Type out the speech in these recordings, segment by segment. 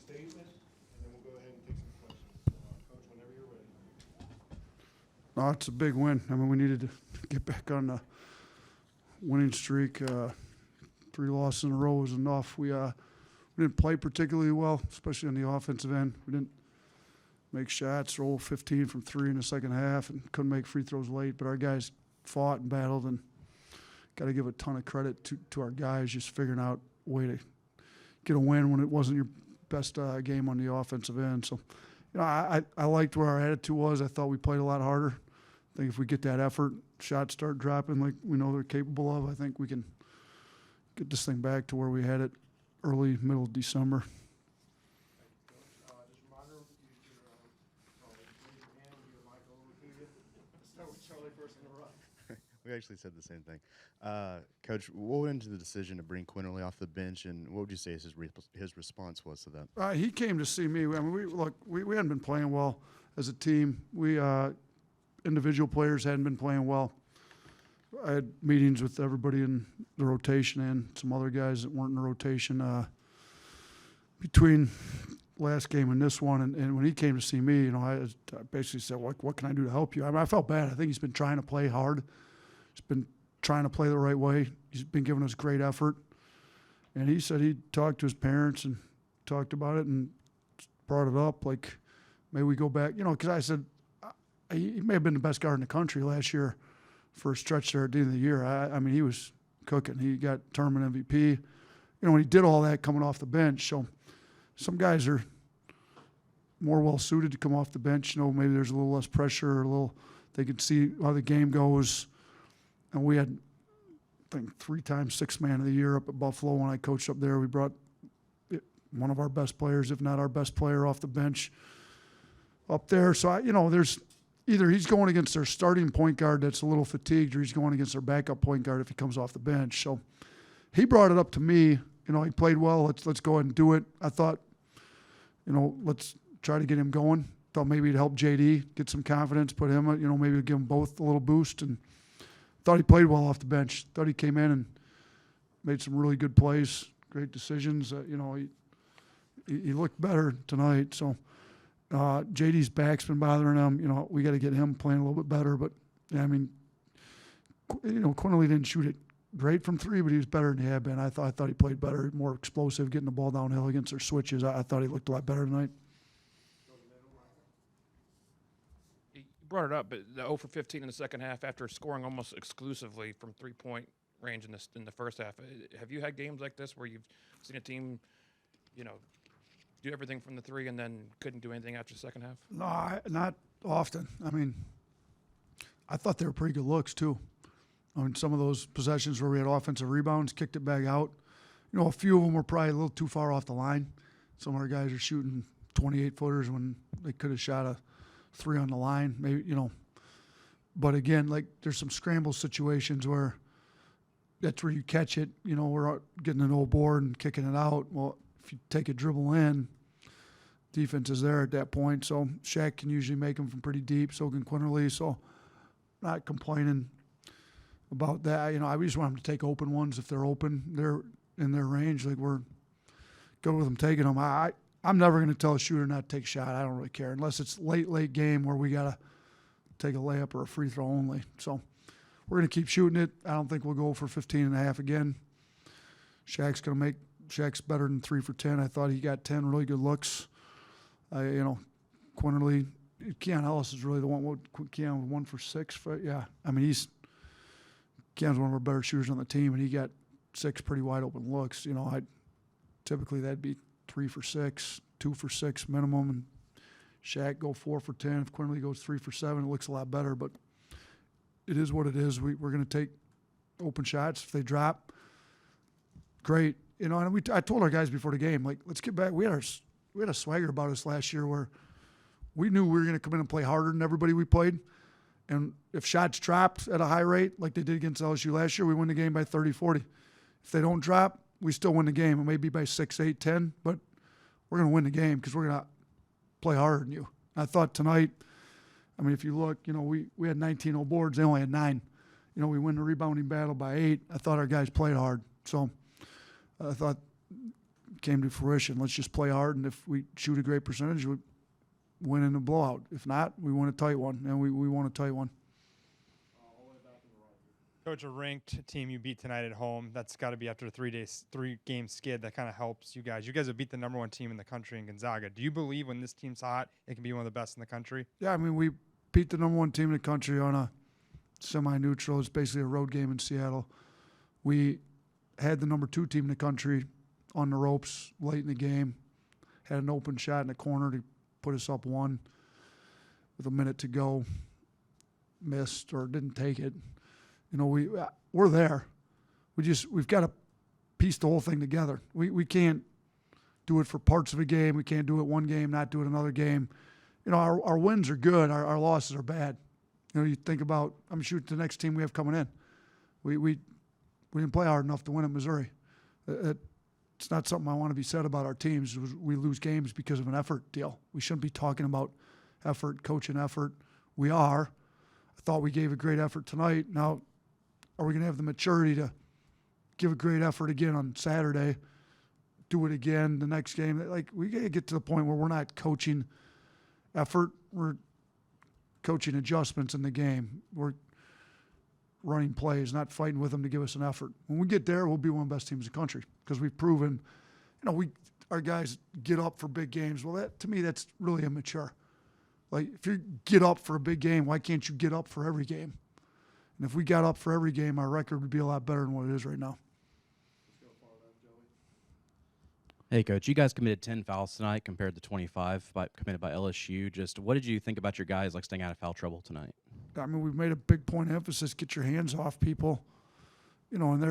statement, and then we'll go ahead and take some questions. Coach, whenever you're ready. No, it's a big win. I mean, we needed to get back on the winning streak. 3 losses in a row was enough. We didn't play particularly well, especially on the offensive end. We didn't make shots, roll 15 from 3 in the second half, and couldn't make free throws late. But our guys fought and battled, and got to give a ton of credit to our guys just figuring out a way to get a win when it wasn't your best game on the offensive end. So, you know, I liked where our attitude was. I thought we played a lot harder. I think if we get that effort, shots start dropping like we know they're capable of, I think we can get this thing back to where we had it early, middle of December. Just a reminder, use your raise your hand when your mic over to you. Let's start with Charlie first in the row. We actually said the same thing. Coach, what went into the decision to bring Quinoa off the bench, and what would you say his response was to that? He came to see me. I mean, we hadn't been playing well as a team. We individual players hadn't been playing well. I had meetings with everybody in the rotation and some other guys that weren't in the rotation between last game and this one. And when he came to see me, you know, I basically said, what can I do to help you? I mean, I felt bad. I think he's been trying to play hard. He's been trying to play the right way. He's been giving us great effort. And he said he'd talked to his parents and talked about it and brought it up, like, maybe we go back. You know, because I said he may have been the best guard in the country last year for a stretch there at the end of the year. I mean, he was cooking. He got tournament MVP. You know, when he did all that coming off the bench. So some guys are more well-suited to come off the bench. You know, maybe there's a little less pressure, they could see how the game goes. And we had, I think, 3 times 6th man of the year up at Buffalo when I coached up there. We brought one of our best players, if not our best player, off the bench up there. So, you know, there's either he's going against their starting point guard that's a little fatigued, or he's going against their backup point guard if he comes off the bench. So he brought it up to me. You know, he played well. Let's go ahead and do it. I thought, you know, let's try to get him going. Thought maybe it'd help JD get some confidence, put him, you know, maybe give them both a little boost. And thought he played well off the bench. Thought he came in and made some really good plays, great decisions. You know, he looked better tonight. So JD's back's been bothering him. You know, we got to get him playing a little bit better. But yeah, I mean, you know, Quinoa didn't shoot it great from 3, but he was better than he had been. I thought he played better, more explosive, getting the ball downhill against their switches. I thought he looked a lot better tonight. You brought it up, but the 0 for 15 in the second half after scoring almost exclusively from 3-point range in the first half. Have you had games like this where you've seen a team, you know, do everything from the 3 and then couldn't do anything after the second half? No, not often. I mean, I thought they were pretty good looks too. I mean, some of those possessions where we had offensive rebounds, kicked it back out. You know, a few of them were probably a little too far off the line. Some of our guys are shooting 28-footers when they could have shot a 3 on the line, maybe, you know. But again, like, there's some scramble situations where that's where you catch it. You know, we're out getting an old board and kicking it out. Well, if you take a dribble in, defense is there at that point. So Shaq can usually make them from pretty deep, so can Quinterly. So not complaining about that. You know, I just want them to take open ones. If they're open, they're in their range. Like, we're good with them taking them. I'm never going to tell a shooter not to take a shot. I don't really care unless it's late game where we got to take a layup or a free throw only. So we're going to keep shooting it. I don't think we'll go for 15.5 again. Shaq's better than 3 for 10. I thought he got 10 really good looks. You know, Quinterly, Keon Ellis is really the one. Keon 1 for 6. Yeah, I mean, Keon's one of our better shooters on the team, and he got 6 pretty wide open looks. You know, typically that'd be 3 for 6, 2 for 6 minimum, and Shaq go 4 for 10. If Quinterly goes 3 for 7, it looks a lot better. But it is what it is. We're going to take open shots. If they drop, great. You know, and I told our guys before the game, like, let's get back. We had a swagger about us last year where we knew we were going to come in and play harder than everybody we played. And if shots dropped at a high rate, like they did against LSU last year, we win the game by 30, 40. If they don't drop, we still win the game. It may be by 6, 8, 10, but we're going to win the game because we're going to play harder than you. I thought tonight, I mean, if you look, you know, we had 19 old boards. They only had 9. You know, we win the rebounding battle by 8. I thought our guys played hard. So I thought came to fruition. Let's just play hard, and if we shoot a great percentage, we win in a blowout. If not, we win a tight one, and we won a tight one. Coach, a ranked team you beat tonight at home, that's got to be after a 3-game skid. That kind of helps you guys. You guys have beat the #1 team in the country in Gonzaga. Do you believe when this team's hot, it can be one of the best in the country? Yeah, I mean, we beat the #1 team in the country on a semi-neutral. It's basically a road game in Seattle. We had the #2 team in the country on the ropes late in the game. Had an open shot in the corner to put us up 1 with a minute to go. Missed or didn't take it. You know, we're there. We've got to piece the whole thing together. We can't do it for parts of a game. We can't do it one game, not do it another game. You know, our wins are good. Our losses are bad. You know, you think about, I'm shooting the next team we have coming in. We didn't play hard enough to win at Missouri. It's not something I want to be said about our teams. We lose games because of an effort deal. We shouldn't be talking about effort, coaching effort. We are. I thought we gave a great effort tonight. Now, are we going to have the maturity to give a great effort again on Saturday, do it again the next game? Like, we got to get to the point where we're not coaching effort. We're coaching adjustments in the game. We're running plays, not fighting with them to give us an effort. When we get there, we'll be one of the best teams in the country because we've proven, you know, our guys get up for big games. Well, that to me, that's really immature. Like, if you get up for a big game, why can't you get up for every game? And if we got up for every game, our record would be a lot better than what it is right now. Hey, Coach, you guys committed 10 fouls tonight compared to 25 committed by LSU. Just what did you think about your guys like staying out of foul trouble tonight? I mean, we've made a big point of emphasis, get your hands off people. You know, and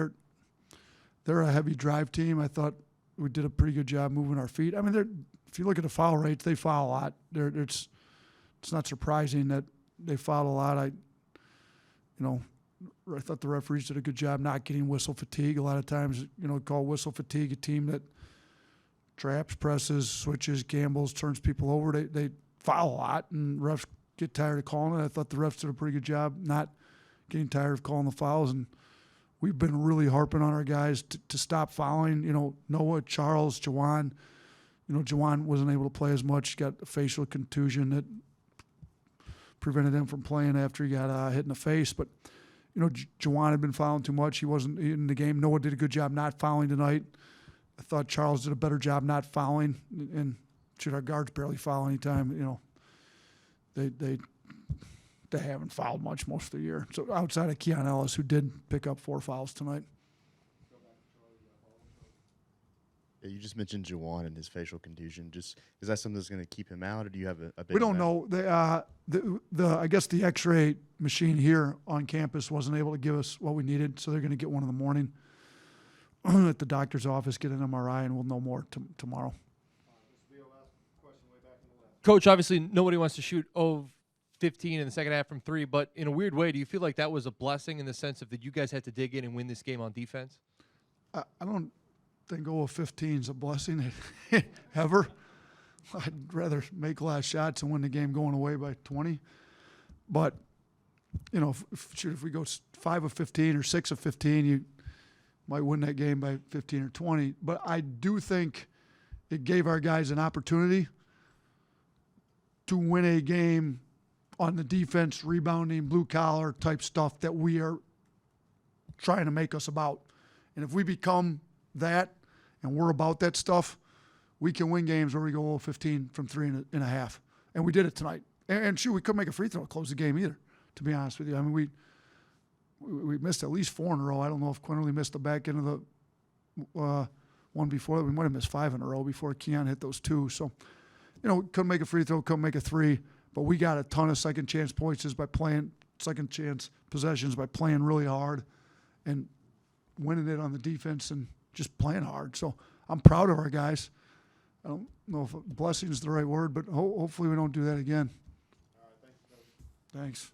they're a heavy drive team. I thought we did a pretty good job moving our feet. I mean, if you look at the foul rates, they foul a lot. It's not surprising that they foul a lot. I thought the referees did a good job not getting whistle fatigue. A lot of times, you know, call whistle fatigue a team that traps, presses, switches, gambles, turns people over. They foul a lot, and refs get tired of calling it. I thought the refs did a pretty good job not getting tired of calling the fouls, and we've been really harping on our guys to stop fouling. You know, Noah, Charles, Jawan. You know, Jawan wasn't able to play as much. He got a facial contusion that prevented him from playing after he got hit in the face. But, you know, Jawan had been fouling too much. He wasn't in the game. Noah did a good job not fouling tonight. I thought Charles did a better job not fouling. And should our guards barely foul any time, you know. They haven't fouled much most of the year. So outside of Keon Ellis, who did pick up 4 fouls tonight. Yeah, you just mentioned Jawan and his facial contusion. Just is that something that's going to keep him out, or do you have a big? We don't know. I guess the X-ray machine here on campus wasn't able to give us what we needed, so they're going to get one in the morning at the doctor's office, get an MRI, and we'll know more tomorrow. Coach, obviously nobody wants to shoot 15 in the second half from 3, but in a weird way, do you feel like that was a blessing in the sense of that you guys had to dig in and win this game on defense? I don't think 0-15 is a blessing ever. I'd rather make last shots and win the game going away by 20. But, you know, if we go 5 of 15 or 6 of 15, you might win that game by 15 or 20. But I do think it gave our guys an opportunity to win a game on the defense, rebounding, blue-collar type stuff that we are trying to make us about. And if we become that and we're about that stuff, we can win games where we go 15 from 3.5. And we did it tonight. And shoot, we couldn't make a free throw to close the game either, to be honest with you. I mean, we missed at least 4 in a row. I don't know if Quinoa missed the back end of the one before. We might have missed 5 in a row before Keon hit those 2. So, you know, couldn't make a free throw, couldn't make a 3. But we got a ton of second chance points by playing second chance possessions by playing really hard and winning it on the defense and just playing hard. So I'm proud of our guys. I don't know if blessing is the right word, but hopefully we don't do that again. All right, thanks.